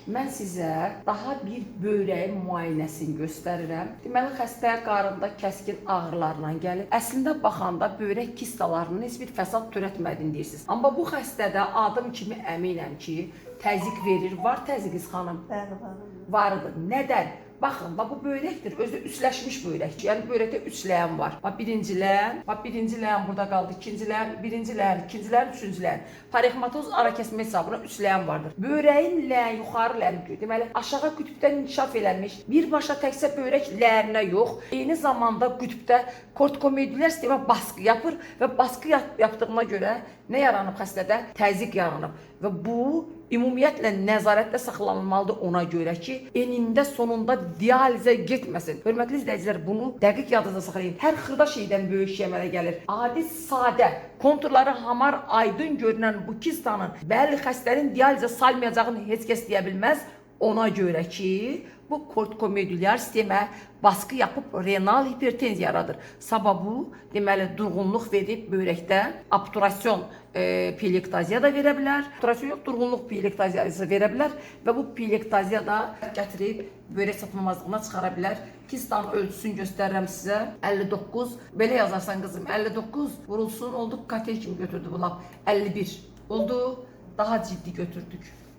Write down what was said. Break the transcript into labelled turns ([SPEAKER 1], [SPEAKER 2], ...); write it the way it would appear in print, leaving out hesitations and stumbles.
[SPEAKER 1] Mən sizə daha bir böyrəyin müayinəsini göstərirəm. Deməli, xəstə qarında kəskin ağrılarla gəlir. Əslində baxanda böyrək kistalarının heç bir fəsad törətmədiyini deyirsiniz. Amma bu xəstədə adım kimi əminəm ki, təzyiq verir. Var təzyiqiz xanım?
[SPEAKER 2] Bəli, var.
[SPEAKER 1] Vardır. Nədən? Baxın, bu böyrəkdir, özü üsləşmiş böyrəkdir. Yəni böyrəkdə 3 ləyən var. Birinci ləyən burada qaldı, ikinci ləyən, birinci ləyən, ikinci ləyən, üçüncü ləyən. Parexmatoz ara kəsmə hesabına 3 ləyən vardır. Böyrəyin ləyən yuxarı ləyəni, deməli aşağı qütbdən inkişaf eləmiş. Birbaşa təkcə böyrək ləyəninə yox, eyni zamanda qütbdə kortikomedulyar sistemə baskı yapır və baskı yaptığına görə nə yaranıb xəstədə? Təzyiq yaranıb və bu ümumiyyətlə nəzarətdə saxlanılmalıdır ona görə ki, enində sonunda dializə getməsin. Hörmətli izləyicilər, bunu dəqiq yadınızda saxlayın. Hər xırda şeydən böyük şey əmələ gəlir. Adi, sadə, konturları hamar, aydın görünən bu kistanın bəli xəstənin dializə salmayacağını heç kəs deyə bilməz. Ona görə ki, bu kortikomedulyar sistemə baskı yapıb renal hipertenziya yaradır. Sababı, deməli, durğunluq verib böyrəkdə obturasyon pielektaziya da verə bilər. Obturasyon yox, durğunluq pielektaziyası verə bilər və bu pielektaziya da gətirib böyrək çatılmazlığına çıxara bilər. Kistanın ölçüsünü göstərirəm sizə. 59, belə yazarsan qızım, 59 vurulsun, oldu katet kimi götürdü bu lap. 51 oldu, daha ciddi götürdük.